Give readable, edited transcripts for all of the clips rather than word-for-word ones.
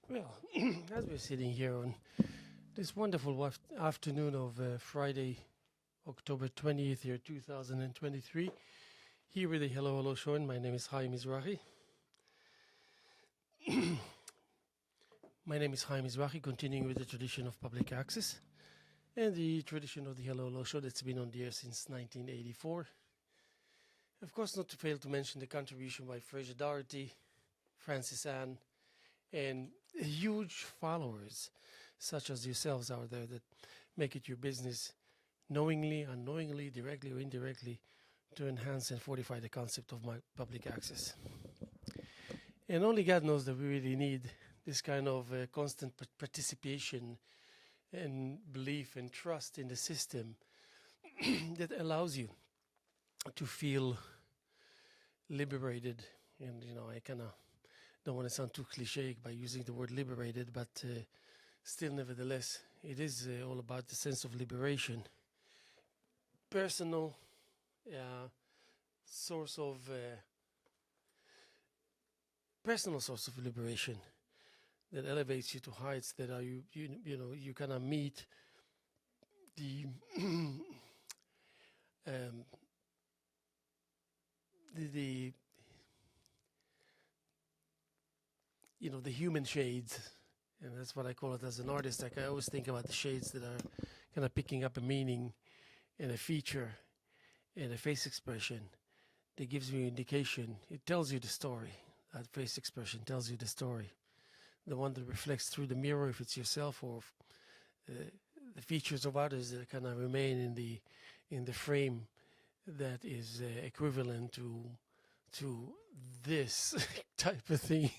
Well, as we're sitting here on this wonderful afternoon of Friday, October 20th, year 2023, here with the Hello Hello Show, and my name is Haim Mizrahi. My name is Haim Mizrahi, continuing with the tradition of public access and the tradition of the Hello Hello Show that's been on the air since 1984. Of course, not to fail to mention the contribution by Fraser Doherty, Francis Ann, and huge followers such as yourselves out there that make it your business, knowingly, unknowingly, directly or indirectly, to enhance and fortify the concept of my public access. And only God knows that we really need this kind of constant participation and belief and trust in the system that allows you to feel liberated. And, I kind of don't want to sound too cliche by using the word liberated, but still, nevertheless, it is all about the sense of liberation. Personal source of liberation that elevates you to heights that are you kind of meet the the human shades, and that's what I call it as an artist. Like I always think about the shades that are kind of picking up a meaning and a feature and a face expression that gives you indication. It tells you the story. That face expression tells you the story. The one that reflects through the mirror, if it's yourself, or the features of others that kind of remain in the frame that is equivalent to this type of thing.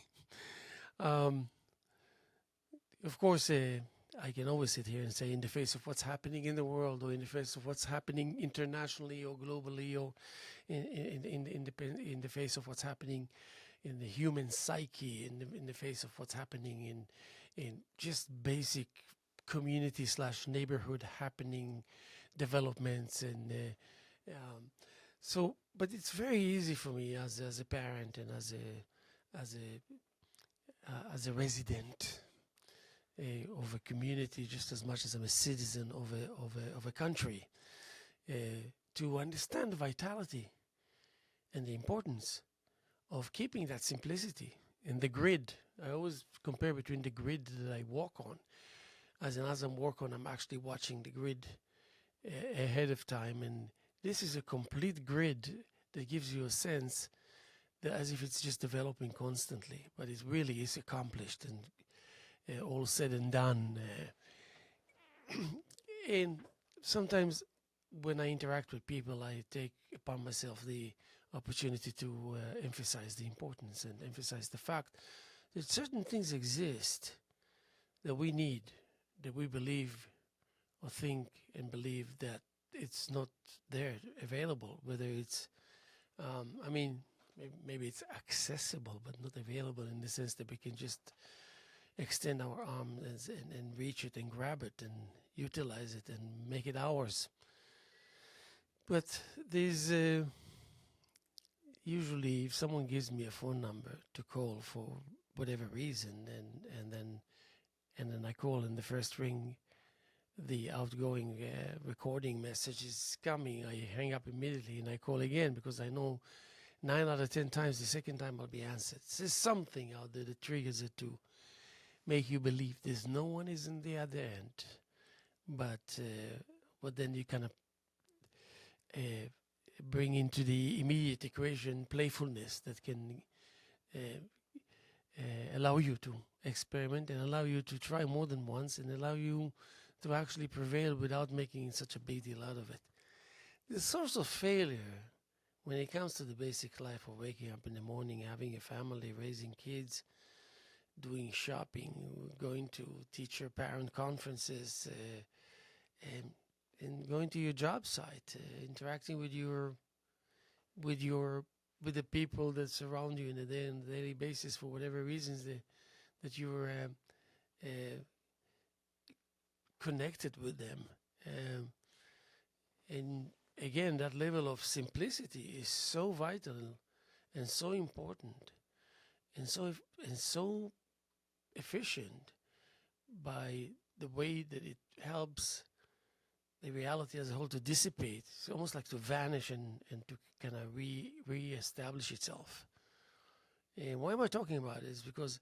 Of course, I can always sit here and say, in the face of what's happening in the world, or in the face of what's happening internationally or globally, or in the face of what's happening in the human psyche, in the face of what's happening in just basic community/neighborhood happening developments, and but it's very easy for me as a parent and as a resident of a community, just as much as I'm a citizen of a country, to understand the vitality and the importance of keeping that simplicity and the grid. I always compare between the grid that I walk on, as I'm walking, I'm actually watching the grid ahead of time, and this is a complete grid that gives you a sense that as if it's just developing constantly, but it really is accomplished and all said and done. And sometimes when I interact with people, I take upon myself the opportunity to emphasize the importance and emphasize the fact that certain things exist that we need, that we believe or think and believe that it's not there, available, whether it's, maybe it's accessible, but not available in the sense that we can just extend our arms and reach it and grab it and utilize it and make it ours. But there's usually, if someone gives me a phone number to call for whatever reason, and then I call, and the first ring, the outgoing recording message is coming, I hang up immediately and I call again, because I know 9 out of 10 times the second time I'll be answered. There's something out there that triggers it to make you believe there's no one is in the other end. But then you kind of bring into the immediate equation playfulness that can allow you to experiment and allow you to try more than once and allow you to actually prevail without making such a big deal out of it. The source of failure when it comes to the basic life of waking up in the morning, having a family, raising kids, doing shopping, going to teacher-parent conferences, and going to your job site, interacting with the people that surround you on a daily basis for whatever reasons that you're connected with them, and again, that level of simplicity is so vital and so important and so efficient by the way that it helps the reality as a whole to dissipate. It's almost like to vanish and to kind of re-establish itself. And why am I talking about it? Is because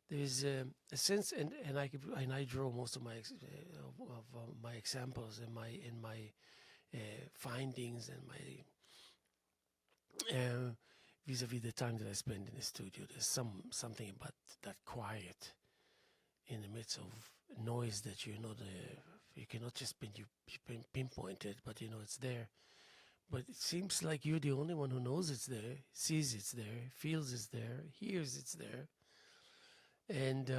there is a sense, and I draw most of my my examples and my findings and my vis-a-vis the time that I spend in the studio. There's something about that quiet in the midst of noise that you cannot just pinpoint it, but it's there. But it seems like you're the only one who knows it's there, sees it's there, feels it's there, hears it's there. And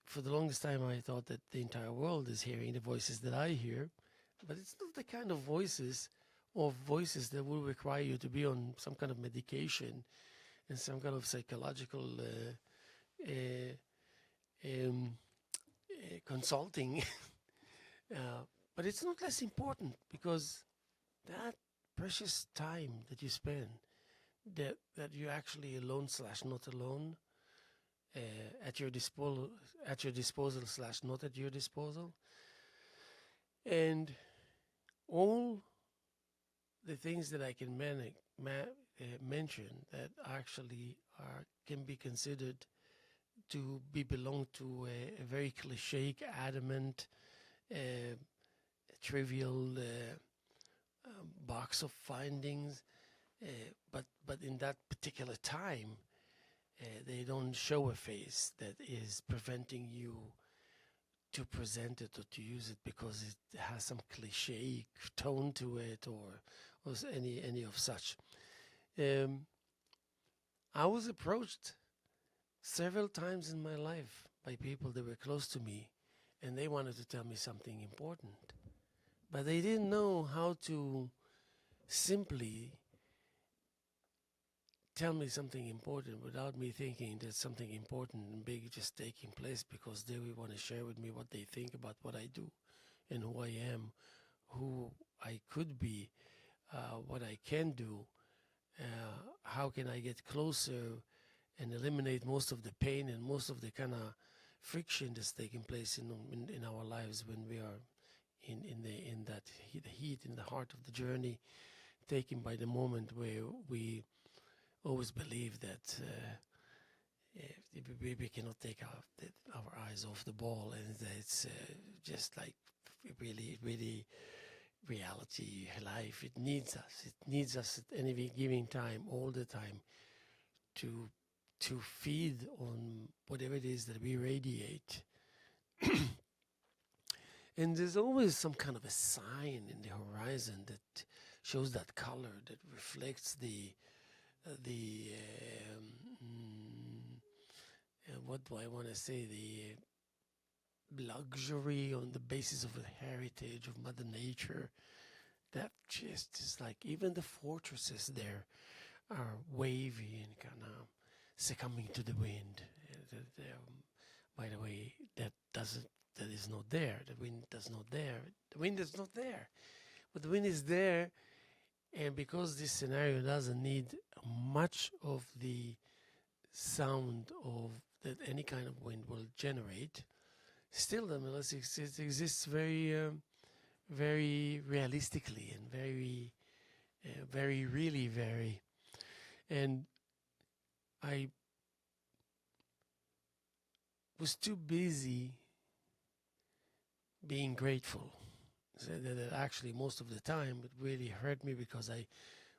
for the longest time I thought that the entire world is hearing the voices that I hear, but it's not the kind of voices that will require you to be on some kind of medication and some kind of psychological consulting. But it's not less important, because that precious time that you spend, that you're actually alone / not alone, at your disposal / not at your disposal, and all the things that I can mention that actually can be considered to belong to a very cliche, adamant, trivial box of findings, but in that particular time, they don't show a face that is preventing you to present it or to use it because it has some cliche tone to it or any of such. I was approached several times in my life by people that were close to me, and they wanted to tell me something important, but they didn't know how to simply tell me something important without me thinking that something important and big just taking place, because they will want to share with me what they think about what I do and who I am, who I could be, what I can do, how can I get closer and eliminate most of the pain and most of the kind of friction that's taking place in our lives when we are in that heat, in the heart of the journey, taken by the moment where we always believe that we cannot take our eyes off the ball, and it's just like really reality, life. It needs us at any given time, all the time, to feed on whatever it is that we radiate. And there's always some kind of a sign in the horizon that shows that color, that reflects the what do I want to say, the luxury on the basis of the heritage of Mother Nature. That just is like, even the fortresses there are wavy and kind of succumbing to the wind. By the way, that is not there. The wind is not there. The wind is not there. But the wind is there, and because this scenario doesn't need much of the sound of that any kind of wind will generate, still nonetheless it exists very very realistically and very really very. And I was too busy being grateful, so that actually most of the time it really hurt me, because I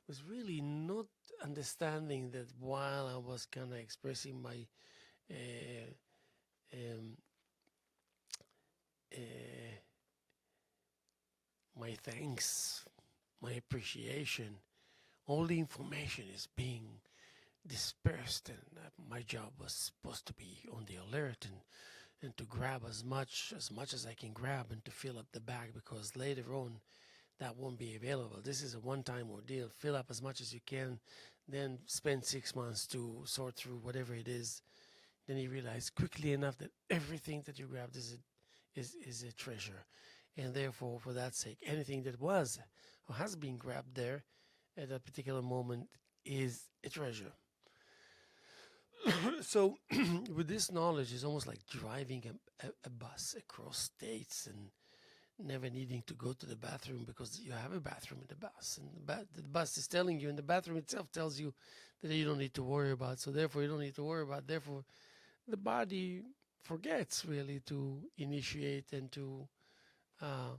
was really not understanding that while I was kind of expressing my my thanks, my appreciation, all the information is being dispersed, and my job was supposed to be on the alert and to grab as much as I can grab, and to fill up the bag, because later on that won't be available. This is a one-time ordeal. Fill up as much as you can, then spend 6 months to sort through whatever it is. Then you realize quickly enough that everything that you grabbed is a treasure, and therefore, for that sake, anything that was or has been grabbed there at that particular moment is a treasure. So with this knowledge, it's almost like driving a bus across states and never needing to go to the bathroom because you have a bathroom in the bus, and the bus is telling you, and the bathroom itself tells you that you don't need to worry about. So therefore, you don't need to worry about. Therefore, the body forgets really to initiate and to uh,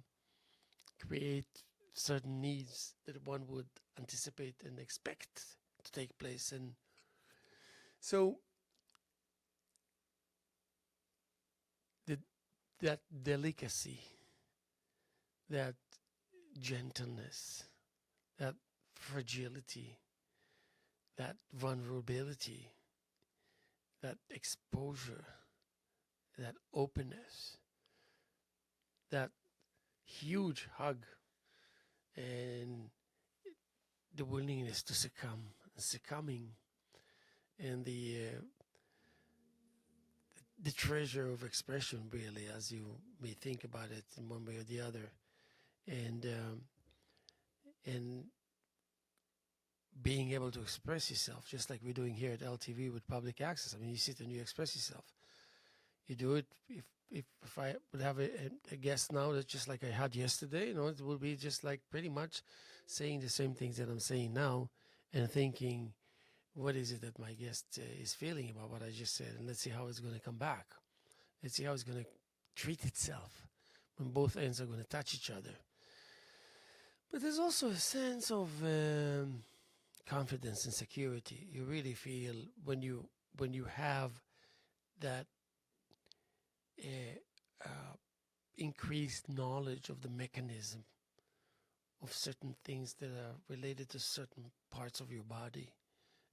create certain needs that one would anticipate and expect to take place. And so that delicacy, that gentleness, that fragility, that vulnerability, that exposure, that openness, that huge hug, and the willingness to succumbing, and the treasure of expression, really, as you may think about it in one way or the other, and being able to express yourself, just like we're doing here at LTV with public access. I mean, you sit and you express yourself. You do it. If I would have a guest now that's just like I had yesterday, it will be just like pretty much saying the same things that I'm saying now, and thinking, what is it that my guest is feeling about what I just said, and let's see how it's going to come back. Let's see how it's going to treat itself when both ends are going to touch each other. But there's also a sense of confidence and security. You really feel when you have that increased knowledge of the mechanism of certain things that are related to certain parts of your body,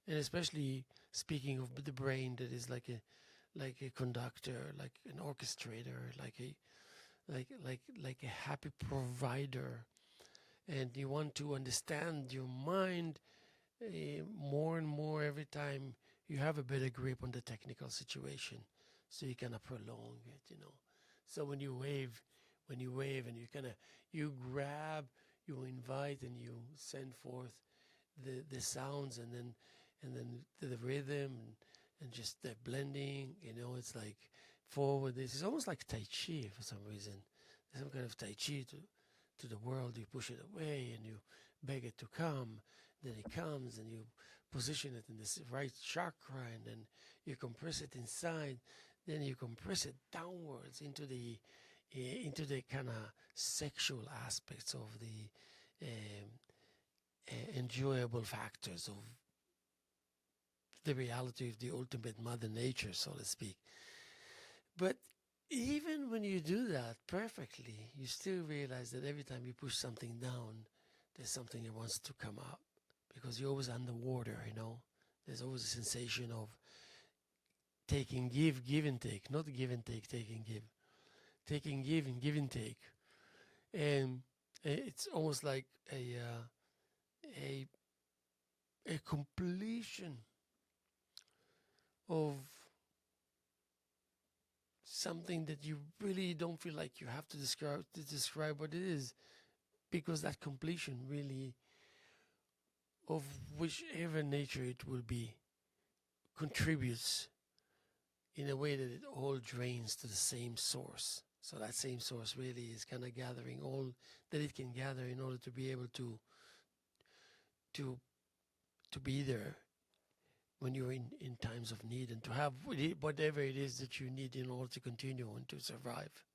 and especially speaking of the brain, that is like a conductor, like an orchestrator, like a happy provider, and you want to understand your mind more and more every time you have a better grip on the technical situation, so you kind of prolong it, So when you wave and you grab, you invite, and you send forth the sounds, and then the rhythm, and just the blending, it's like forward. This is almost like Tai Chi for some reason. There's some kind of Tai Chi to the world. You push it away and you beg it to come. Then it comes, and you position it in this right chakra, and then you compress it inside. Then you compress it downwards into the kind of sexual aspects of the enjoyable factors of the reality of the ultimate Mother Nature, so to speak. But even when you do that perfectly, you still realize that every time you push something down, there's something that wants to come up, because you're always underwater, There's always a sensation of taking, give and take, not give and take, take and give. Taking, give, and give and take. And it's almost like a completion of something that you really don't feel like you have to describe what it is, because that completion really, of whichever nature it will be, contributes in a way that it all drains to the same source. So that same source really is kind of gathering all that it can gather in order to be able to be there when you're in times of need, and to have whatever it is that you need in order to continue and to survive.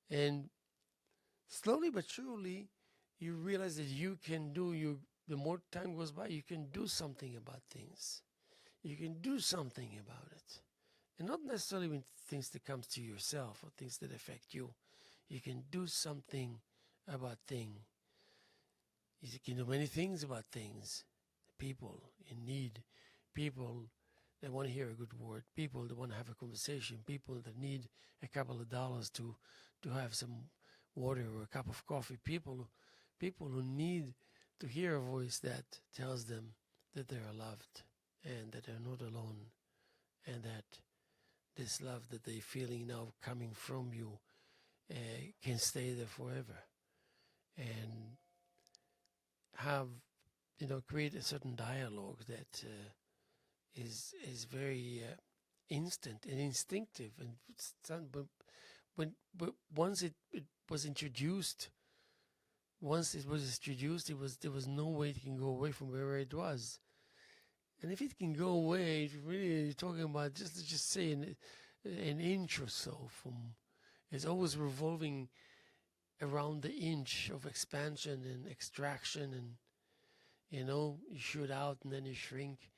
And slowly but surely, you realize that the more time goes by, you can do something about things. You can do something about it. And not necessarily when things that comes to yourself or things that affect you. You can do something about things. You can do many things about things. People in need, people that want to hear a good word, people that want to have a conversation, people that need a couple of dollars to have some water or a cup of coffee, people who need to hear a voice that tells them that they are loved and that they're not alone, and that this love that they're feeling now coming from you can stay there forever, and have, create a certain dialogue that is very instant and instinctive, and but once it was introduced, there was no way it can go away from where it was. And if it can go away, if really you're talking about just say an inch or so from, it's always revolving around the inch of expansion and extraction, and you shoot out and then you shrink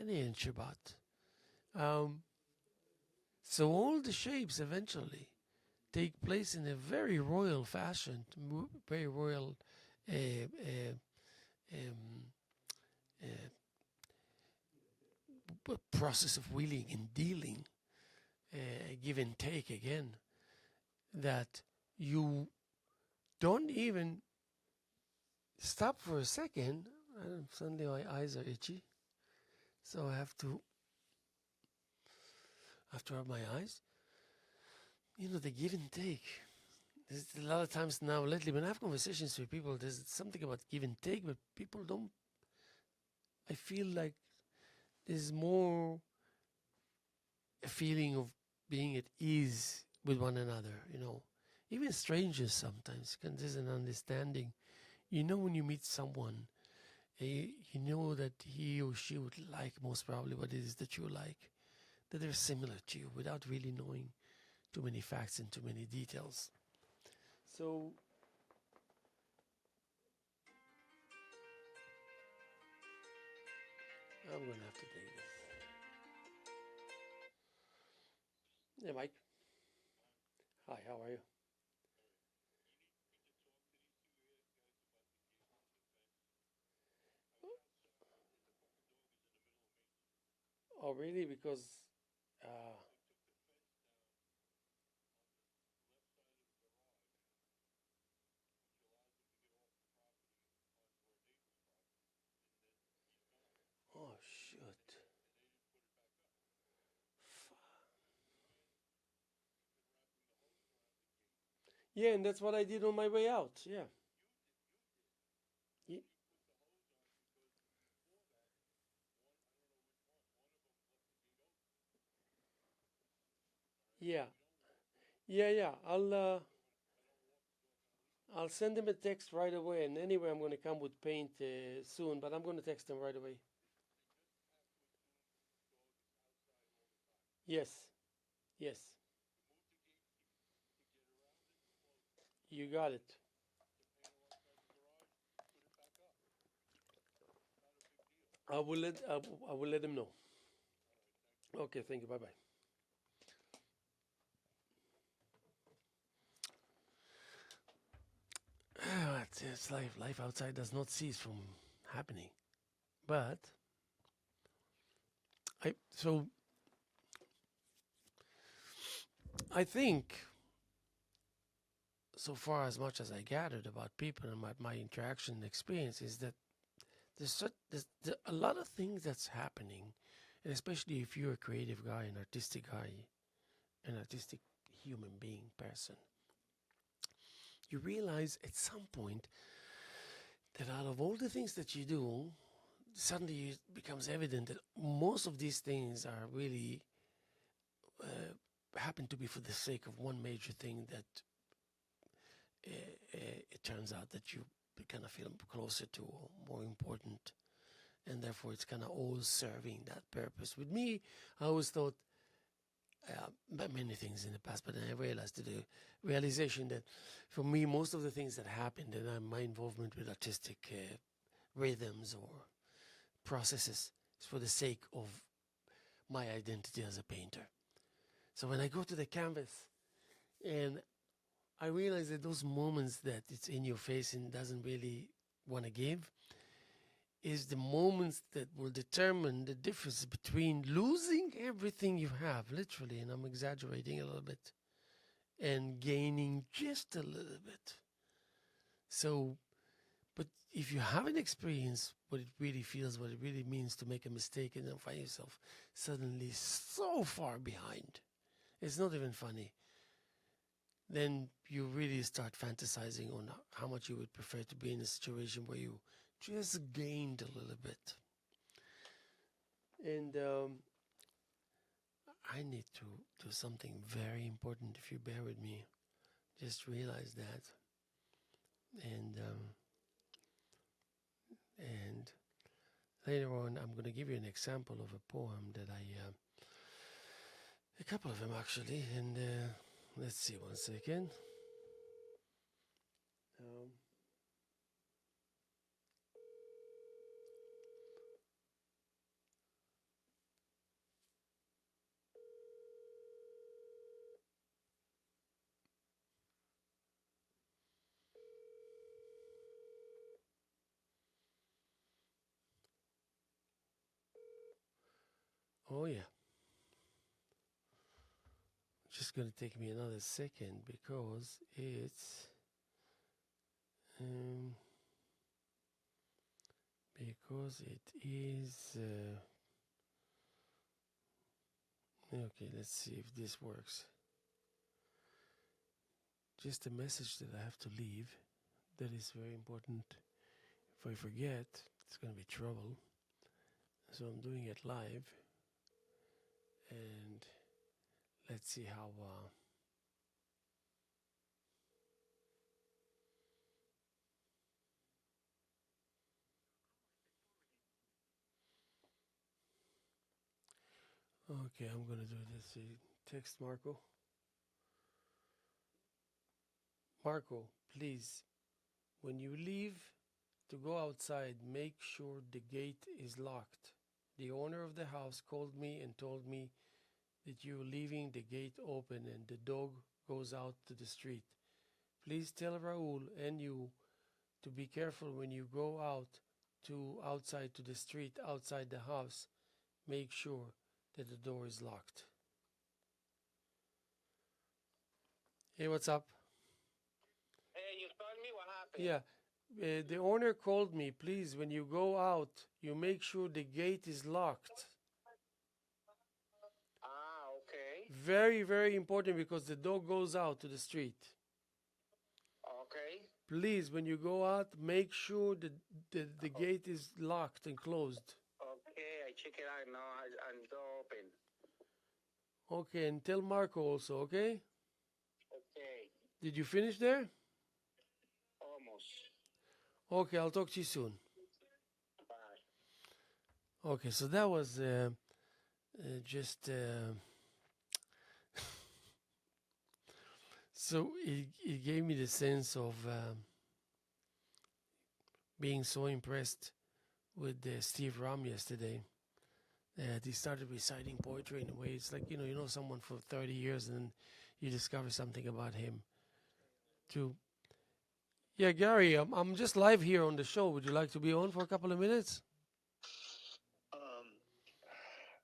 an inch about. So all the shapes eventually take place in a very royal fashion, very royal process of wheeling and dealing, give and take again, that you don't even stop for a second. Suddenly my eyes are itchy, so I have to rub my eyes. The give and take. There's a lot of times now lately when I have conversations with people, there's something about give and take, but people don't. I feel like there's more a feeling of being at ease with one another, Even strangers sometimes, because there's an understanding. When you meet someone, you know that he or she would like most probably what it is that you like, that they're similar to you without really knowing too many facts and too many details. So I'm going to have to take this. Hey, Mike. Hi, how are you? Oh, really? Because, uh, oh, shoot. Yeah, and that's what I did on my way out. Yeah. Yeah. Yeah, yeah. I'll send him a text right away. And anyway, I'm going to come with paint soon, but I'm going to text him right away. Yes. Yes. You got it. I will let him know. Okay, thank you. Bye bye. It's life. Life outside does not cease from happening. But I think, so far as much as I gathered about people and my interaction and experience, is that there's a lot of things that's happening, and especially if you're a creative guy, an artistic guy, an artistic human being person, you realize at some point that out of all the things that you do, suddenly it becomes evident that most of these things are really happen to be for the sake of one major thing that it turns out that you kind of feel closer to or more important, and therefore it's kind of all serving that purpose. With me, I always thought many things in the past, but then I realized the realization that for me, most of the things that happened and my involvement with artistic rhythms or processes is for the sake of my identity as a painter. So when I go to the canvas and I realize that those moments that it's in your face and doesn't really want to give is the moments that will determine the difference between losing everything you have, literally, and I'm exaggerating a little bit, and gaining just a little bit. So, but if you haven't experienced what it really feels, what it really means to make a mistake and then find yourself suddenly so far behind, it's not even funny. Then you really start fantasizing on how much you would prefer to be in a situation where you just gained a little bit. And I need to do something very important if you bear with me. Just realize that. And later on, I'm going to give you an example of a poem that a couple of them actually, and let's see, one second. Oh yeah. Just going to take me another second because it's okay, let's see if this works. Just a message that I have to leave that is very important. If I forget, it's going to be trouble. So I'm doing it live, and let's see how okay, I'm going to do this. Text Marco. Marco, please, when you leave to go outside, make sure the gate is locked. The owner of the house called me and told me that you're leaving the gate open and the dog goes out to the street. Please tell Raul and you to be careful when you go outside to the street outside the house. Make sure that the door is locked. Hey, what's up? Hey, you called me? What happened? Yeah. The owner called me. Please, when you go out, you make sure the gate is locked. Ah, okay. Very, very important because the dog goes out to the street. Okay. Please, when you go out, make sure that the gate is locked and closed. Okay, I check it out now and door open. Okay, and tell Marco also, okay? Okay. Did you finish there? Almost. Okay, I'll talk to you soon. Bye. Okay, so that was just... so it gave me the sense of being so impressed with Steve Ram yesterday. He started reciting poetry in a way. It's like, you know someone for 30 years and you discover something about him. Too. Yeah, Gary, I'm just live here on the show. Would you like to be on for a couple of minutes?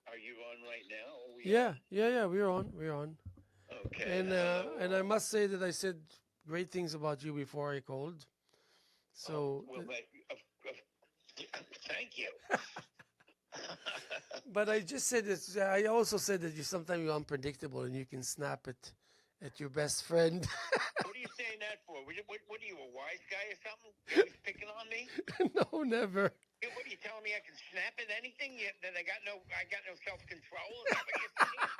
Are you on right now? Yeah, we're on. Okay. And I must say that I said great things about you before I called. So thank you. But I just said this. I also said that sometimes you're unpredictable and you can snap it at your best friend. What are you saying that for? What are you, a wise guy or something? You always picking on me? No, never. What are you telling me? I can snap at anything? That I got no self-control? Is that what you're saying?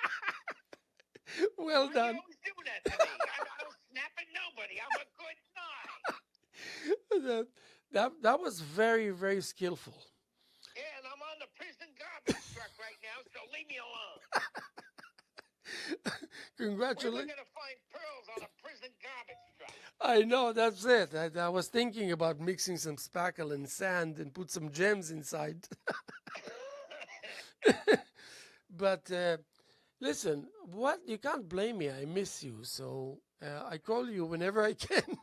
Well Why done. you always do that to me? I don't snap at nobody. I'm a good guy. That was very, very skillful. Yeah, and I'm on the prison garbage truck right now, so leave me alone. Congratulations. Where am I going to find pearls on a prison garbage truck? I know, that's it. I was thinking about mixing some spackle and sand and put some gems inside. But listen, what you can't blame me. I miss you, so I call you whenever I can.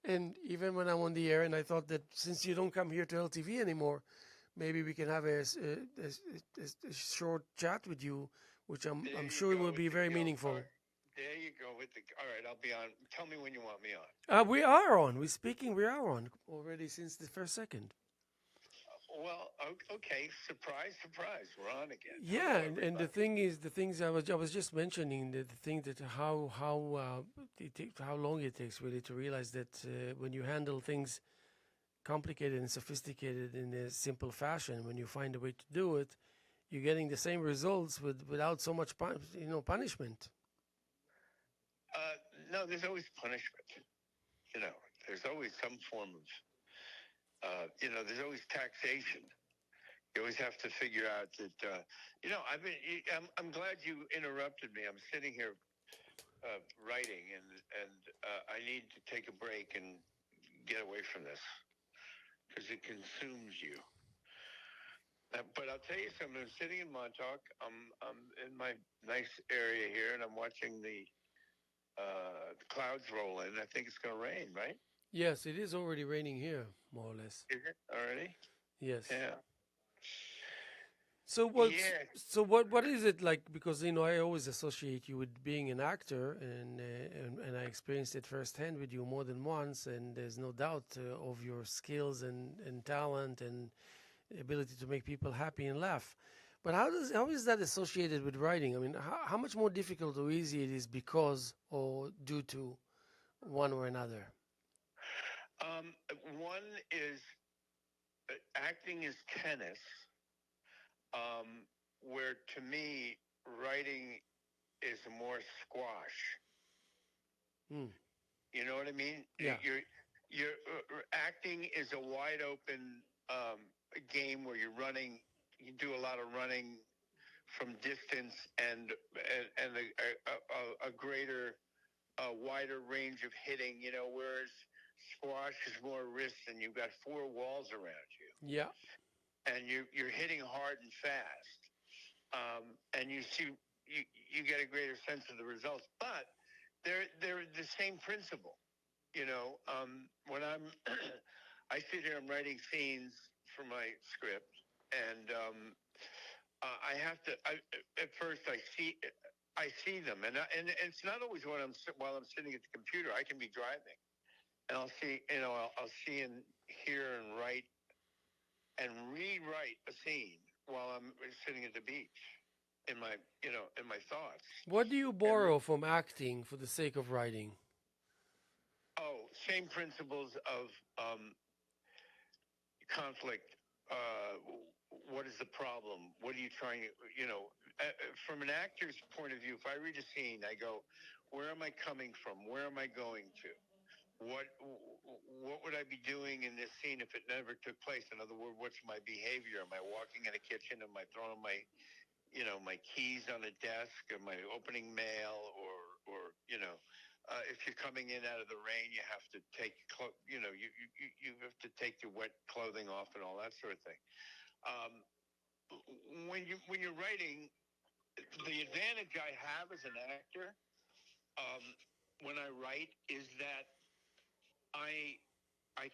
And even when I'm on the air, and I thought that since you don't come here to LTV anymore, maybe we can have a short chat with you, which I'm sure will be very meaningful. There you go with all right, I'll be on. Tell me when you want me on. We are on. We are on already since the first second. Well, okay. Surprise, surprise. We're on again. Yeah, and the things I was just mentioning, the thing that how long it takes really to realize that when you handle things complicated and sophisticated in a simple fashion, when you find a way to do it, you're getting the same results without so much punishment. No, there's always punishment. There's always some form of, there's always taxation. You always have to figure out that, I'm glad you interrupted me. I'm sitting here writing, and I need to take a break and get away from this because it consumes you. But I'll tell you something. I'm sitting in Montauk. I'm in my nice area here, and I'm watching the clouds roll in. I think it's going to rain, right? Yes, it is already raining here, more or less. Is it already? Yes. Yeah. So what is it like? Because I always associate you with being an actor, and I experienced it firsthand with you more than once. And there's no doubt of your skills and talent and ability to make people happy and laugh. But how is that associated with writing? I mean, how much more difficult or easy it is because or due to one or another? One is acting is tennis, where to me writing is more squash. You know what I mean? Yeah. You're acting is a wide open game where you're running. You do a lot of running from distance and a greater, wider range of hitting. Whereas squash is more wrist, and you've got four walls around you. Yeah. And you're hitting hard and fast, and you get a greater sense of the results. But they're the same principle. When I sit here, I'm writing scenes for my script, and I have to. At first, I see them, and it's not always while I'm sitting at the computer. I can be driving, and I'll see, I'll see and hear and write and rewrite a scene while I'm sitting at the beach in my thoughts. What do you borrow from acting for the sake of writing? Oh, same principles of conflict. What is the problem? What are you trying to, from an actor's point of view, if I read a scene, I go, where am I coming from? Where am I going to? What would I be doing in this scene if it never took place? In other words, what's my behavior? Am I walking in a kitchen? Am I throwing my keys on a desk? Am I opening mail? Or if you're coming in out of the rain, you have to take you have to take your wet clothing off and all that sort of thing. When you're writing, the advantage I have as an actor when I write is that I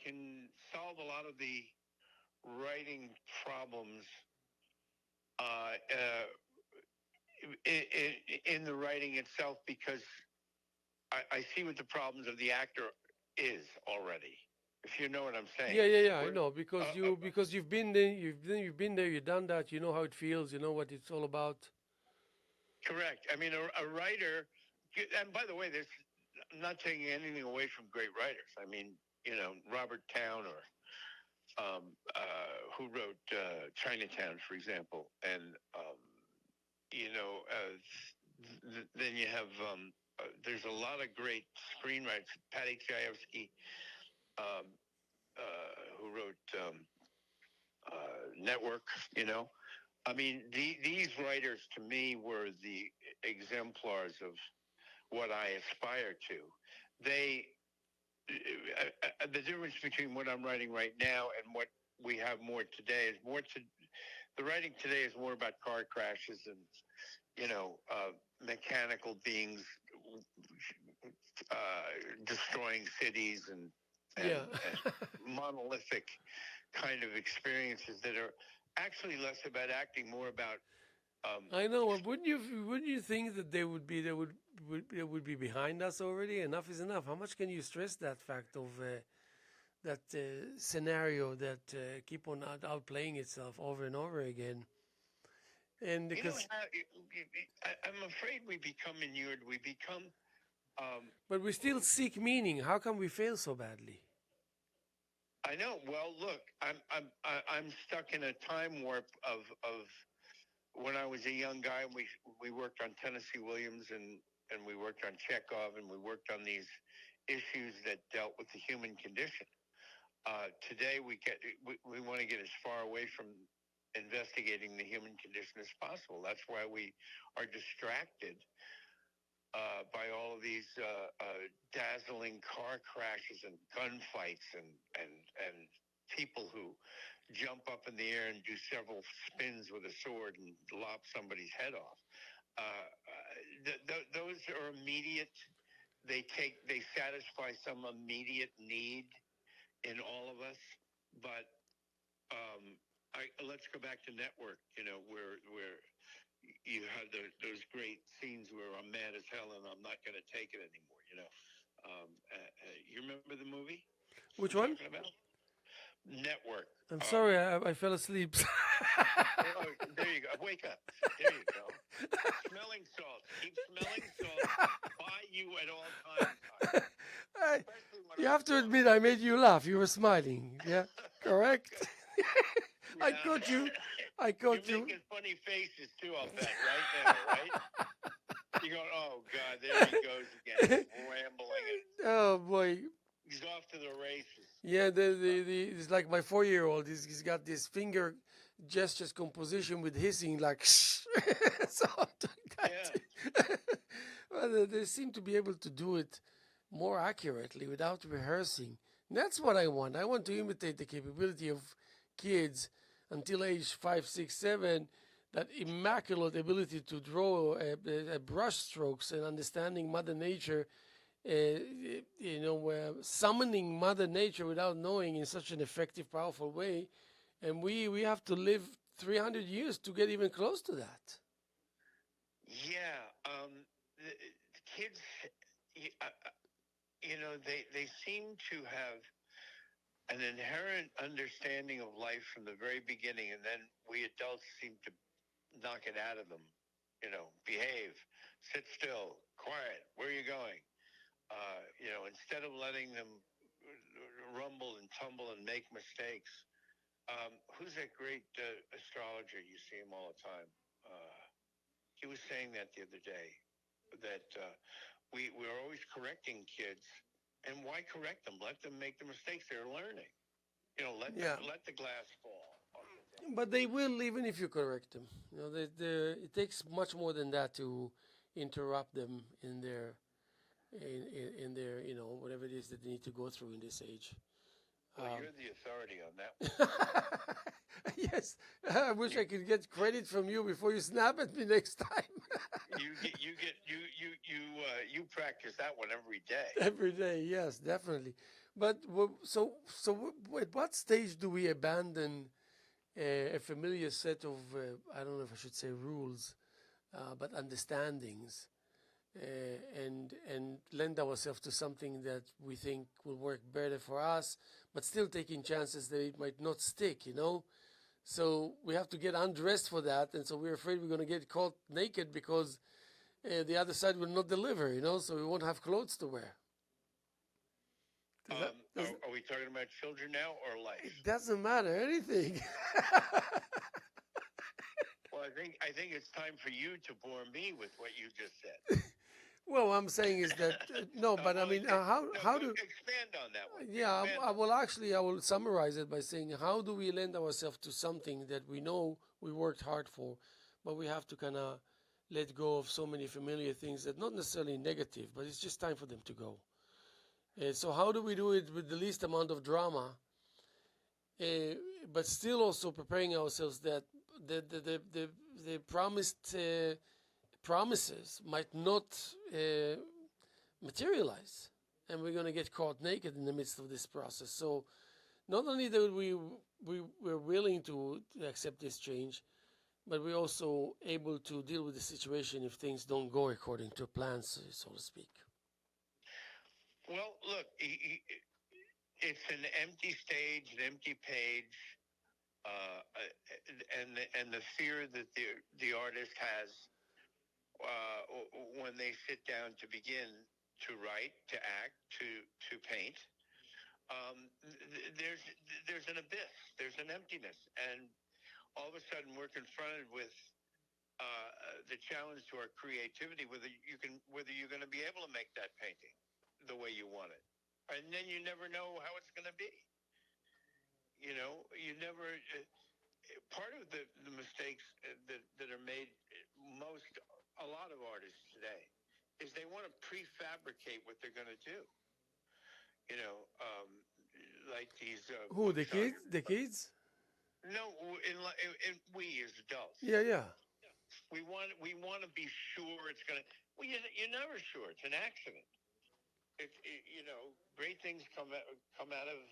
can solve a lot of the writing problems in the writing itself because I see what the problems of the actor is already. If you know what I'm saying. Yeah. I know because you've been there, you've done that. You know how it feels. You know what it's all about. Correct. I mean, a writer, and by the way, I'm not taking anything away from great writers. I mean, Robert Town or who wrote Chinatown, for example, and then you have there's a lot of great screenwriters. Patty Chayefsky, who wrote Network. I mean, these writers to me were the exemplars of what I aspire to. The difference between what I'm writing right now and what we have more today is the writing today is more about car crashes and mechanical beings destroying cities and monolithic kind of experiences that are actually less about acting, more about. I know. Wouldn't you think that they would be behind us already? Enough is enough. How much can you stress that fact of that scenario that keep on outplaying itself over and over again? And because I'm afraid we become inured. We become. But we still seek meaning. How come we fail so badly? I know. Well, look, I'm stuck in a time warp of when I was a young guy, we worked on Tennessee Williams and we worked on Chekhov and we worked on these issues that dealt with the human condition. Today, we want to get as far away from investigating the human condition as possible. That's why we are distracted by all of these dazzling car crashes and gunfights and people who jump up in the air and do several spins with a sword and lop somebody's head off. Those are immediate. They satisfy some immediate need in all of us, but let's go back to Network. Where you had those great scenes where I'm mad as hell and I'm not going to take it anymore. You remember the movie Which I'm one? talking about? Network. I'm sorry, I fell asleep. Oh, there you go. Wake up. There you go. Smelling salts. Keep smelling salts by you at all times. I, you have to admit, I made you laugh. You were smiling. Yeah, correct. I caught you. I caught You're you. making funny faces too, I'll bet, right now, right? You're going, oh, God, there he goes again, rambling. Oh, boy. He's off to the races. Yeah, it's like my 4-year-old. He's got this finger gestures composition with hissing, like, so I'm doing that. Yeah. Well, they seem to be able to do it more accurately without rehearsing. And that's what I want. I want to imitate the capability of kids until age 5, 6, 7, that immaculate ability to draw brush strokes and understanding Mother Nature, summoning Mother Nature without knowing in such an effective, powerful way. And we have to live 300 years to get even close to that. Yeah. The kids, they seem to have an inherent understanding of life from the very beginning, and then we adults seem to knock it out of them. Behave, sit still, quiet. Where are you going? Instead of letting them rumble and tumble and make mistakes. Who's that great astrologer? You see him all the time. He was saying that the other day, that we're always correcting kids. And why correct them? Let them make the mistakes. They're learning. Let the glass fall. But they will, even if you correct them. It takes much more than that to interrupt them in their whatever it is that they need to go through in this age. Well, you're the authority on that one. Yes, I wish I could get credit from you before you snap at me next time. You practice that one every day. Every day, yes, definitely. But so at what stage do we abandon a familiar set of I don't know if I should say rules, but understandings, and lend ourselves to something that we think will work better for us, but still taking chances that it might not stick, So we have to get undressed for that, and so we're afraid we're going to get caught naked because the other side will not deliver, so we won't have clothes to wear. Are we talking about children now or life? It doesn't matter, anything. Well, I think it's time for you to bore me with what you just said. Well, what I'm saying is that but I mean, how do expand on that one? Yeah, I will summarize it by saying, how do we lend ourselves to something that we know we worked hard for, but we have to kind of let go of so many familiar things that not necessarily negative, but it's just time for them to go. So how do we do it with the least amount of drama, but still also preparing ourselves that the promises might not materialize, and we're going to get caught naked in the midst of this process. So not only that we're willing to accept this change, but we're also able to deal with the situation if things don't go according to plans, so to speak. Well, look, it's an empty stage, an empty page, and the fear that the artist has when they sit down to begin to write, to act, to paint. There's an abyss, there's an emptiness, and all of a sudden we're confronted with the challenge to our creativity, whether you're going to be able to make that painting the way you want it, and then you never know how it's going to be. You never. Part of the mistakes that are made a lot of artists today is they want to prefabricate what they're going to do. You know, um, like these Who, the books on. kids? The kids? No, in we as adults, Yeah, yeah. we want to be sure it's going to. Well, you're never sure. It's an accident. Great things come out of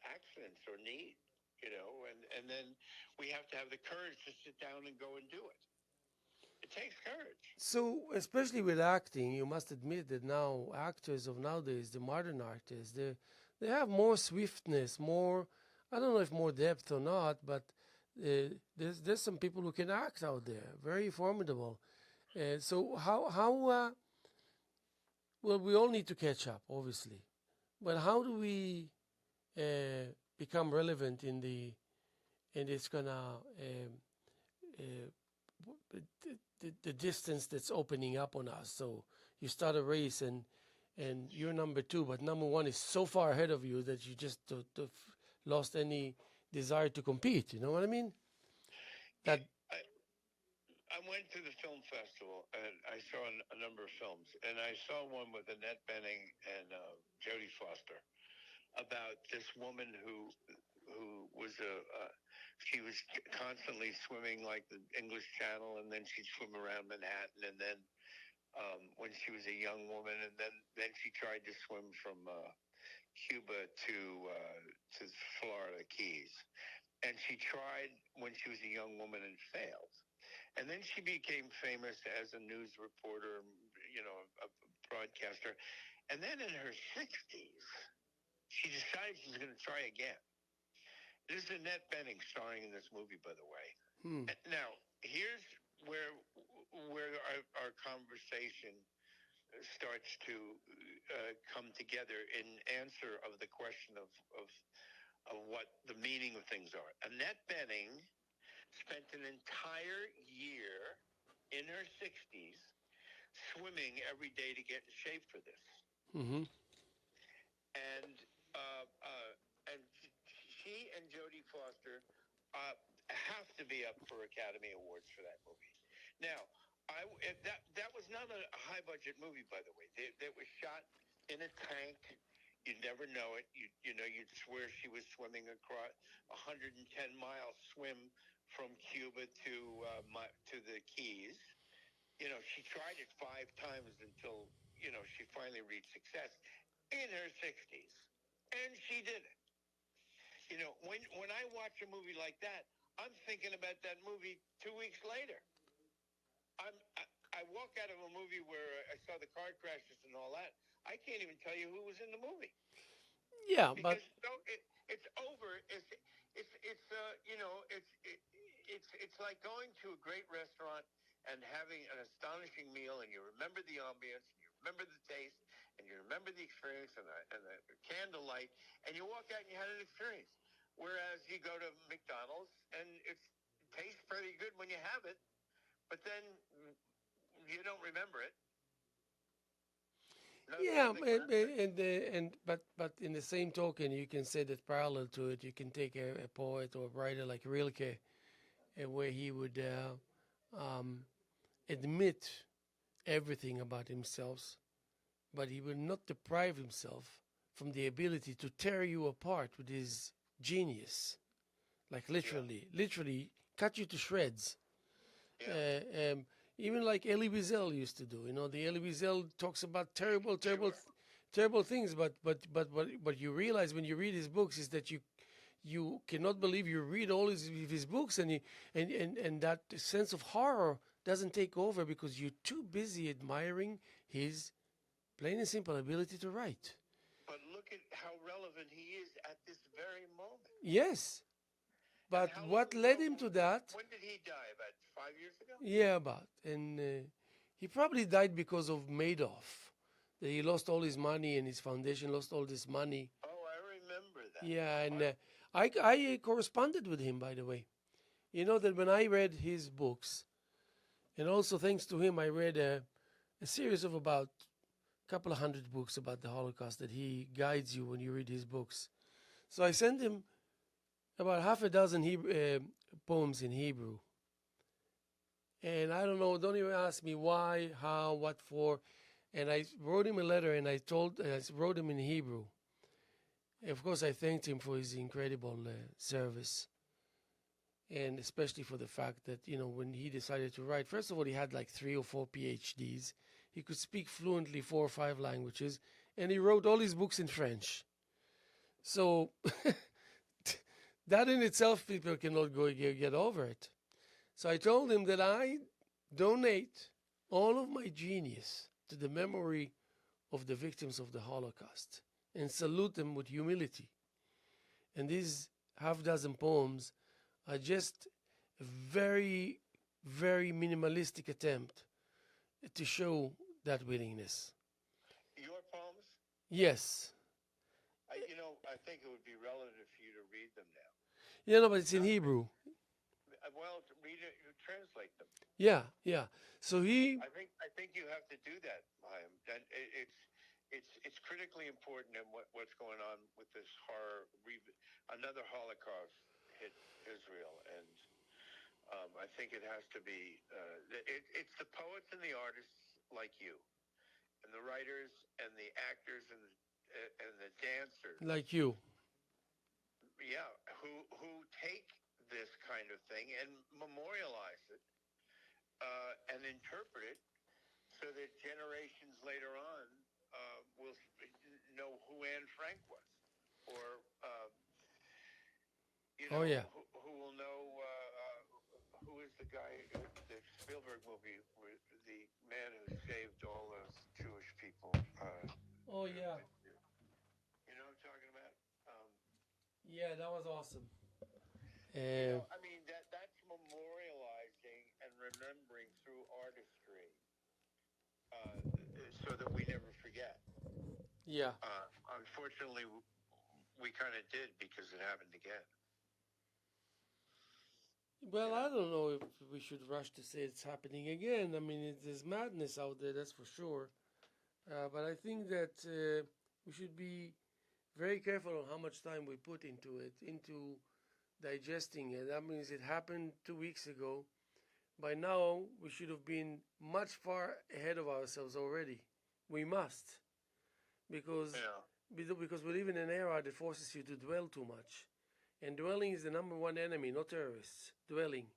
accidents or need. And then we have to have the courage to sit down and go and do it. It takes courage. So, especially with acting, you must admit that now actors of nowadays, the modern actors, they have more swiftness, more, I don't know if more depth or not, but there's some people who can act out there, very formidable. So well, we all need to catch up, obviously, but how do we become relevant and it's gonna the distance that's opening up on us? So you start a race and you're number two, but number one is so far ahead of you that you just lost any desire to compete. You know what I mean? That I went to the film festival and I saw a number of films, and I saw one with Annette Bening and Jodie Foster about this woman who was she was constantly swimming like the English Channel, and then she'd swim around Manhattan, and then when she was a young woman, and then she tried to swim from Cuba to Florida Keys, and she tried when she was a young woman and failed, and then she became famous as a news reporter, a broadcaster, and then in her 60s, she decided she's going to try again. This is Annette Bening starring in this movie, by the way. Now, here's where our conversation starts to come together in answer of the question of what the meaning of things are. Annette Bening spent an entire year in her 60s swimming every day to get in shape for this. mm-hmm. And she and Jodie Foster have to be up for Academy Awards for that movie. Now, that was not a high budget movie, by the way. It was shot in a tank. You'd never know it. You'd swear she was swimming across 110-mile swim from Cuba to the Keys. She tried it 5 times until she finally reached success in her 60s, and she did it. When I watch a movie like that, I'm thinking about that movie 2 weeks later. I walk out of a movie where I saw the car crashes and all that. I can't even tell you who was in the movie. Yeah, because but it's over. It's like going to a great restaurant and having an astonishing meal, and you remember the ambience, and you remember the taste, and you remember the experience, and the candlelight, and you walk out and you had an experience. Whereas you go to McDonald's and it tastes pretty good when you have it, but then you don't remember it. yeah, but in the same token, you can say that parallel to it, you can take a poet or a writer like Rilke, where he would admit everything about himself, but he will not deprive himself from the ability to tear you apart with his genius, like literally cut you to shreds. Yeah. Even like Elie Wiesel used to do. The Elie Wiesel talks about terrible things, but what you realize when you read his books is that you cannot believe you read all his books, and that sense of horror doesn't take over because you're too busy admiring his plain and simple ability to write. But look at how relevant he is at this very moment. Yes. But what led him to that? When did he die? About 5 years ago? Yeah, about. And he probably died because of Madoff. That he lost all his money and his foundation lost all this money. Oh, I remember that. Yeah, and I corresponded with him, by the way. You know that when I read his books, And also, thanks to him, I read a series of about a couple of hundred books about the Holocaust that he guides you when you read his books. So I sent him about half a dozen poems in Hebrew. And I don't know, don't even ask me why, how, what for. And I wrote him a letter and I wrote him in Hebrew. And of course, I thanked him for his incredible service. And especially for the fact that, when he decided to write, first of all, he had like 3 or 4 PhDs. He could speak fluently 4 or 5 languages. And he wrote all his books in French. So that in itself, people cannot get over it. So I told him that I donate all of my genius to the memory of the victims of the Holocaust and salute them with humility. And these half dozen poems are just a very, very minimalistic attempt to show that willingness. Your poems? Yes. I think it would be relative for you to read them now. Yeah, no, but it's in Hebrew. Well, to read it, you translate them. Yeah. So I think you have to do that, Haim. That it's critically important in what's going on with this horror. Another Holocaust hit Israel, and I think it has to be. It's the poets and the artists like you, and the writers and the actors and the dancers like you. Yeah, who take this kind of thing and memorialize it and interpret it so that generations later on will know who Anne Frank was, or Oh yeah. who will know who is the guy, the Spielberg movie, the man who saved all those Jewish people. Oh yeah. You know what I'm talking about? Yeah, that was awesome. I mean, that's memorializing and remembering through artistry, so that we never forget. Yeah. Unfortunately, we kind of did because it happened again. Well, I don't know if we should rush to say it's happening again. I mean, there's madness out there, that's for sure. But I think that we should be very careful on how much time we put into it, into digesting it. That means it happened 2 weeks ago. By now, we should have been much far ahead of ourselves already. We must. Because we live in an era that forces you to dwell too much. And dwelling is the number one enemy, not terrorists. Dwelling,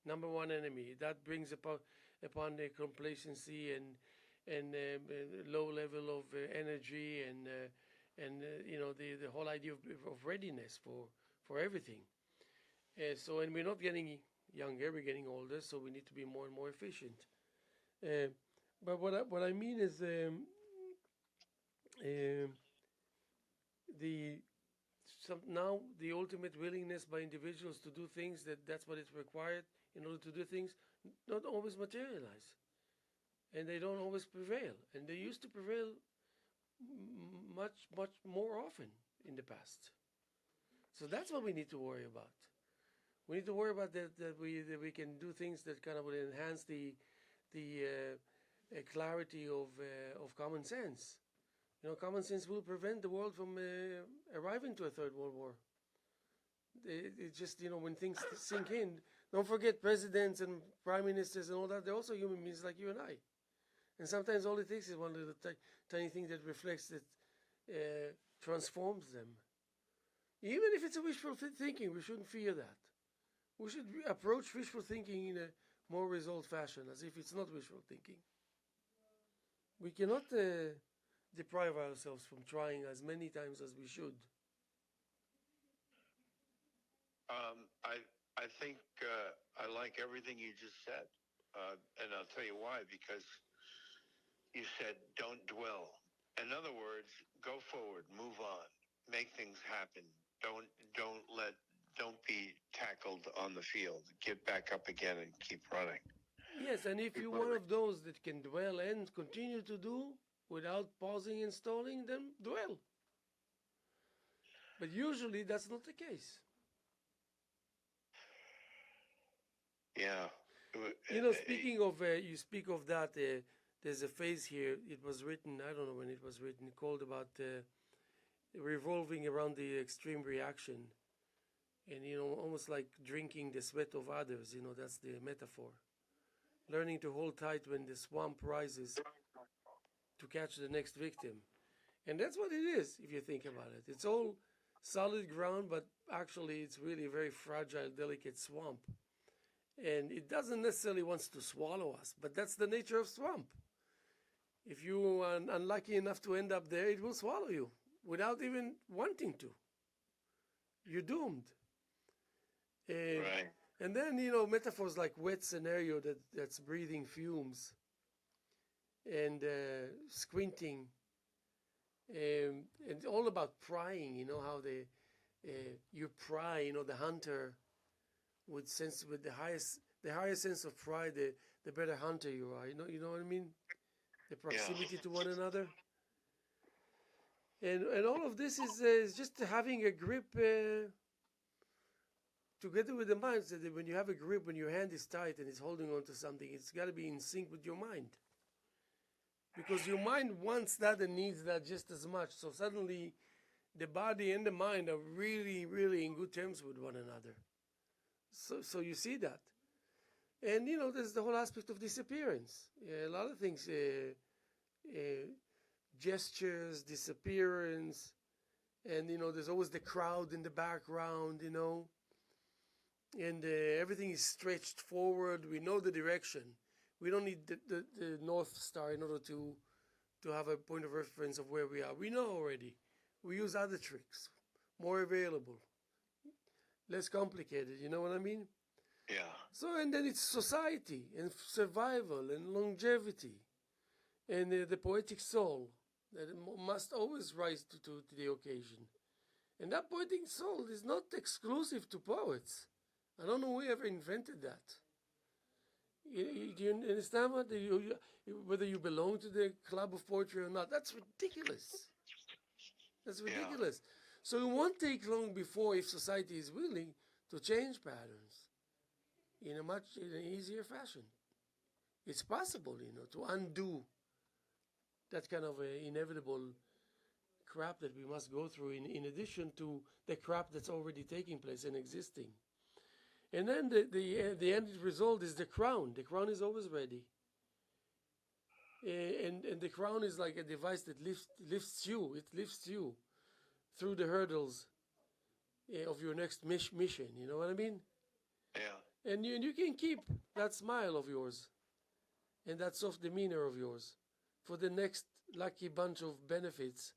number one enemy. That brings upon the complacency and low level of energy and the whole idea of readiness for everything. And we're not getting younger, we're getting older, so we need to be more and more efficient. But what I mean is now the ultimate willingness by individuals to do things that's what is required in order to do things not always materialize, and they don't always prevail, and they used to prevail much more often in the past. So that's what we need to worry about. We need to worry about that we can do things that kind of will enhance the clarity of common sense. Common sense will prevent the world from arriving to a third world war. It just, when things sink in, don't forget presidents and prime ministers and all that, they're also human beings like you and I. And sometimes all it takes is one little tiny thing that reflects, that transforms them. Even if it's a wishful thinking, we shouldn't fear that. We should approach wishful thinking in a more resolved fashion, as if it's not wishful thinking. We cannot deprive ourselves from trying as many times as we should. I think I like everything you just said, and I'll tell you why. Because you said don't dwell. In other words, go forward, move on, make things happen. Don't be tackled on the field. Get back up again and keep running. Yes, and if you're one of those that can dwell and continue to do without pausing and stalling, then dwell. But usually that's not the case. Yeah. Speaking of, you speak of that, there's a phrase here, it was written, I don't know when it was written, called about revolving around the extreme reaction. And, almost like drinking the sweat of others, that's the metaphor. Learning to hold tight when the swamp rises to catch the next victim. And that's what it is, if you think about it. It's all solid ground, but actually it's really a very fragile, delicate swamp. And it doesn't necessarily want to swallow us, but that's the nature of swamp. If you are unlucky enough to end up there, it will swallow you without even wanting to. You're doomed. Right. And then, metaphors like wet scenario that's breathing fumes and squinting, and all about prying, how you pry, the hunter with the highest sense of pride, the better hunter you are. You know what I mean? The proximity to one another. And all of this is just having a grip together with the mind, so that when you have a grip, when your hand is tight and it's holding on to something, it's got to be in sync with your mind. Because your mind wants that and needs that just as much. So suddenly, the body and the mind are really, really in good terms with one another. So you see that. And, there's the whole aspect of disappearance. A lot of things, gestures, disappearance, and, there's always the crowd in the background, and everything is stretched forward. We know the direction. We don't need the North Star in order to have a point of reference of where we are. We know already. We use other tricks, more available, less complicated. You know what I mean? Yeah. So, and then it's society and survival and longevity and the poetic soul that must always rise to the occasion. And that poetic soul is not exclusive to poets. I don't know who ever invented that. Do you understand what? Whether you belong to the club of poetry or not, that's ridiculous. That's ridiculous. Yeah. So it won't take long before, if society is willing, to change patterns in an easier fashion. It's possible, to undo that kind of inevitable crap that we must go through in addition to the crap that's already taking place and existing. And then the end result is the crown. The crown is always ready. And the crown is like a device that lifts you. It lifts you through the hurdles of your next mission. You know what I mean? Yeah. And you can keep that smile of yours and that soft demeanor of yours for the next lucky bunch of benefits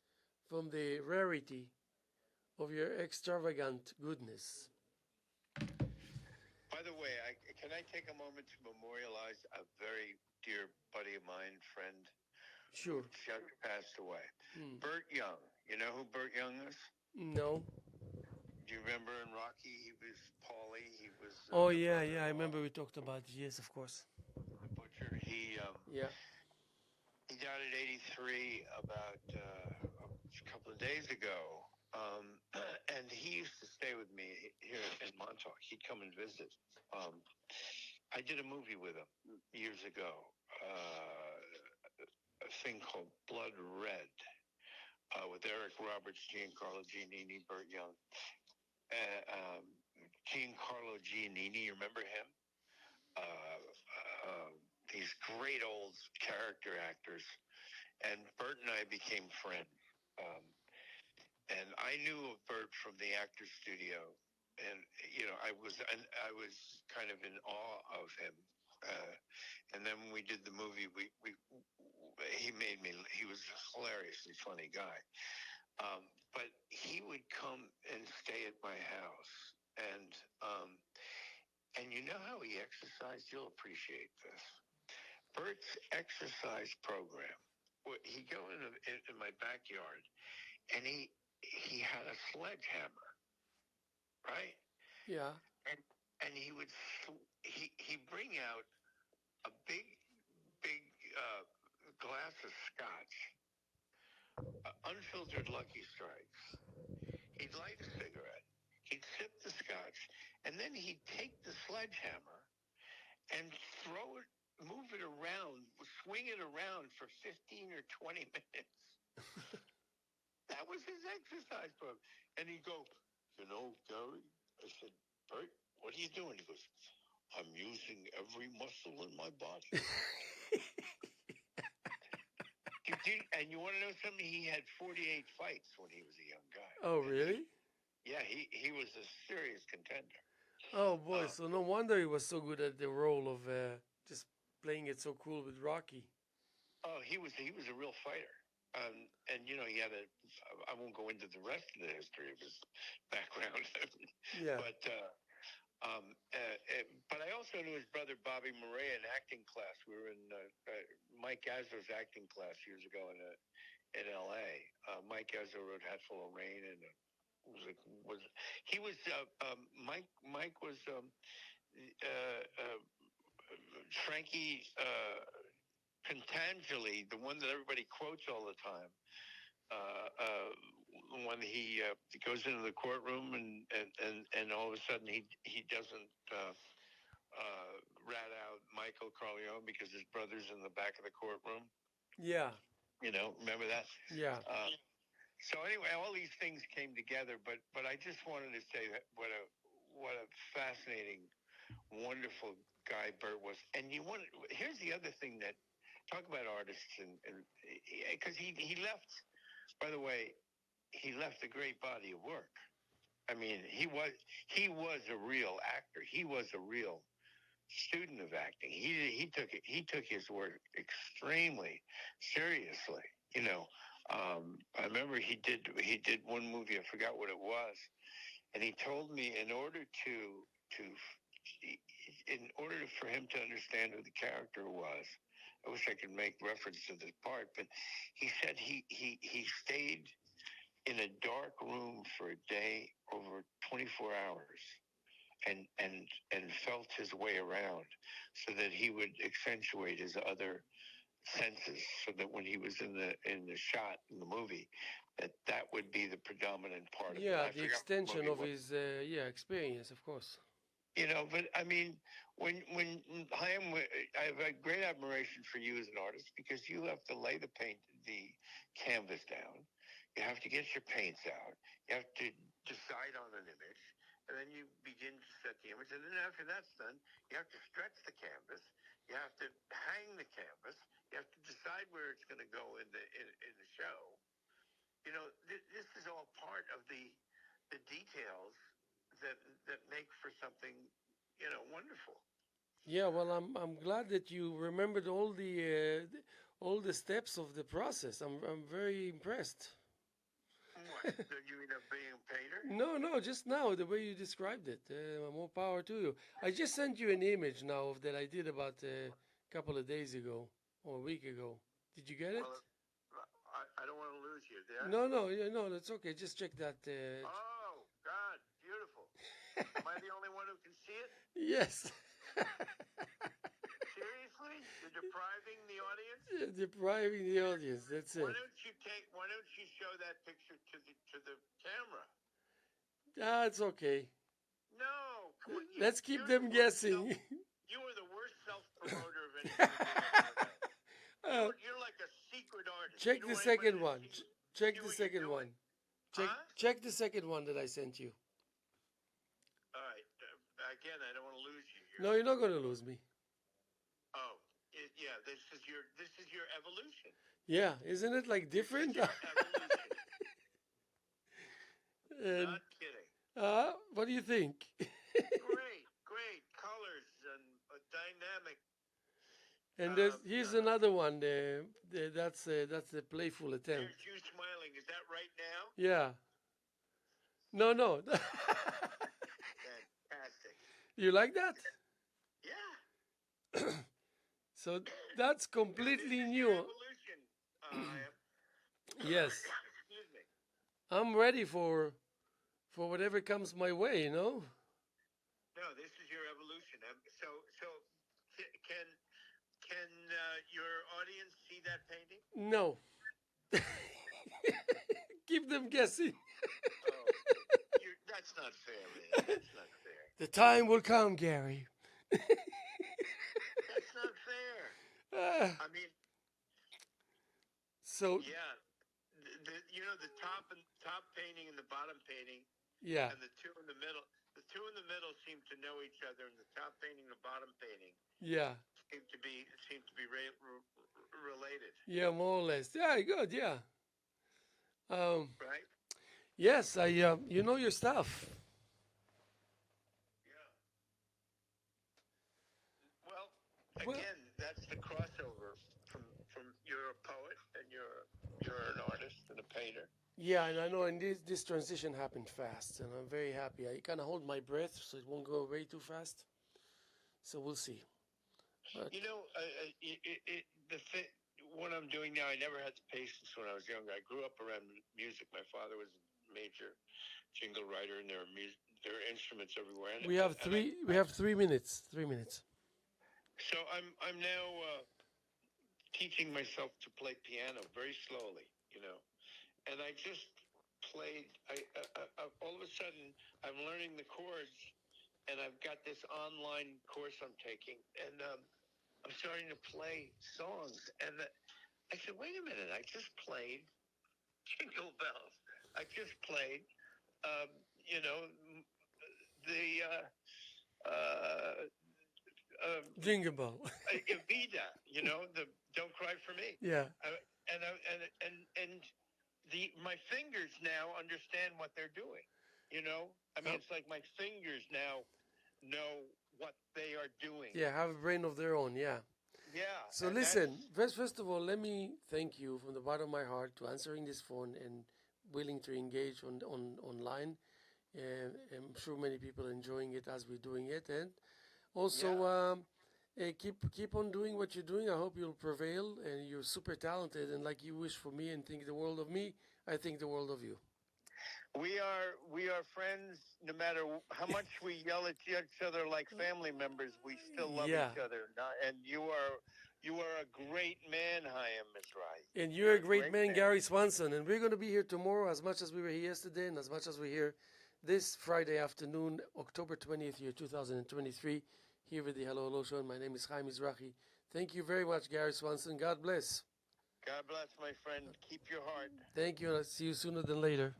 from the rarity of your extravagant goodness. By the way, can I take a moment to memorialize a very dear buddy of mine, friend? Sure. Who just passed away. Burt Young. You know who Burt Young is? No. Do you remember in Rocky, he was Paulie? He was. Oh, yeah, I remember we talked about it. Yes, of course. The butcher. He died at 83 about a couple of days ago. And he used to stay with me here in Montauk. He'd come and visit. I did a movie with him years ago, a thing called Blood Red, with Eric Roberts, Giancarlo Giannini, Burt Young. Giancarlo Giannini, you remember him? These great old character actors. And Burt and I became friends. And I knew of Burt from the Actors Studio, and I was kind of in awe of him. And then when we did the movie, he was a hilariously funny guy. But he would come and stay at my house, and you know how he exercised? You'll appreciate this. Burt's exercise program. He'd go in my backyard, and he had a sledgehammer, right? Yeah. And he would he'd bring out a big glass of scotch, unfiltered Lucky Strikes. He'd light a cigarette. He'd sip the scotch, and then he'd take the sledgehammer and move it around, swing it around for 15 or 20 minutes. That was his exercise program. And he'd go, Gary, I said, Bert, what are you doing? He goes, I'm using every muscle in my body. And you want to know something? He had 48 fights when he was a young guy. Oh, really? He was a serious contender. Oh, boy. So no wonder he was so good at the role of just playing it so cool with Rocky. Oh, he was a real fighter. And he had I won't go into the rest of the history of his background. Yeah. But I also knew his brother Bobby Murray in acting class. We were in Mike Gazzo's acting class years ago in L.A. Mike Gazzo wrote Hatful of Rain, and Mike was Frankie Pentangeli, the one that everybody quotes all the time. When he goes into the courtroom and all of a sudden he doesn't rat out Michael Corleone because his brother's in the back of the courtroom. Yeah. Remember that? Yeah. So anyway, all these things came together, but I just wanted to say that what a fascinating, wonderful guy Bert was. And here's the other thing that talk about artists and because he left. By the way, he left a great body of work. I mean, he was a real actor. He was a real student of acting. He took his work extremely seriously. I remember he did one movie. I forgot what it was, and he told me in order for him to understand who the character was. I wish I could make reference to this part, but he said he stayed in a dark room for a day over 24 hours and felt his way around so that he would accentuate his other senses, so that when he was in the shot in the movie, that would be the predominant part of it. Yeah, the extension of his experience, of course. But I mean, when Haim, I have a great admiration for you as an artist because you have to lay the canvas down. You have to get your paints out. You have to decide on an image, and then you begin to set the image. And then after that's done, you have to stretch the canvas. You have to hang the canvas. You have to decide where it's going to go in the show. This is all part of the details that make for something, wonderful. Yeah, well, I'm glad that you remembered all the steps of the process. I'm very impressed. What? You mean of being a painter? No, just now the way you described it. More power to you. I just sent you an image now that I did about a couple of days ago or a week ago. Did you get it? Well, I don't want to lose you. Did I? No, that's okay. Just check that. Oh God, beautiful. Am I the only one who can see it? Yes. Seriously? You're depriving the audience? Depriving the audience. That's it. Why don't you show that picture to the camera? It's okay. No. Come on, Let's keep them guessing. You are the worst self-promoter of anything. You're like a secret artist. Check the second one. Check the second one. Check the second one that I sent you. All right. Again, I don't want to lose you. No, you're not going to lose me. Oh, yeah. This is your evolution. Yeah, isn't it like different? Not kidding. What do you think? Great colors and dynamic. And here's another one. That's the playful attempt. There's you smiling. Is that right now? Yeah. No. Fantastic. You like that? Yeah. So that's completely new. Evolution. Yes. Excuse me. I'm ready for whatever comes my way. No, this is your evolution. So can your audience see that painting? No. Keep them guessing. That's not fair, man. That's not fair. The time will come, Gary. I mean, So yeah, the top painting and the bottom painting, yeah, and the two in the middle. The two in the middle seem to know each other, and the top painting and the bottom painting yeah, seem to be related, yeah, more or less. Yeah, good. Yeah. Um, right? yes, I. You know your stuff. Yeah. Well, Well, again, that's the crossover from you're a poet and you're an artist and a painter. yeah, and I know, and this transition happened fast, and I'm very happy. I kind of hold my breath so it won't go way too fast. So we'll see. But You know, what I'm doing now, I never had the patience when I was younger. I grew up around music. My father was a major jingle writer, and there are instruments everywhere. And we have and I, three. We have 3 minutes. 3 minutes. so I'm now teaching myself to play piano very slowly, and I just played. All of a sudden I'm learning the chords, and I've got this online course I'm taking, and I'm starting to play songs, and I said, wait a minute, I just played Jingle Bells. I just played, um, you know, the uh, Jingle bell. Evita, the Don't Cry for Me. Yeah. And my fingers now understand what they're doing. I mean, Uh, it's like my fingers now know what they are doing. yeah, have a brain of their own. Yeah. Yeah, So and that's listen, first of all, let me thank you from the bottom of my heart to answering this phone and willing to engage on online. And I'm sure many people are enjoying it as we're doing it, and also yeah. keep on doing what you're doing. I hope you'll prevail, and you're super talented. And like you wish for me and think the world of me, I think the world of you. We are friends. No matter how much we yell at each other like family members, we still love Yeah, each other. And you are a great man, Haim Mizrahi. and you're You're a a great great man, man. Gary Swanson. And we're going to be here tomorrow as much as we were here yesterday, and as much as we're here this Friday afternoon, October 20th, year 2023, here with the Hello Hello Show. And my name is Haim Mizrahi. Thank you very much, Gary Swanson. God bless. God bless, my friend. Keep your heart. Thank you, and I'll see you sooner than later.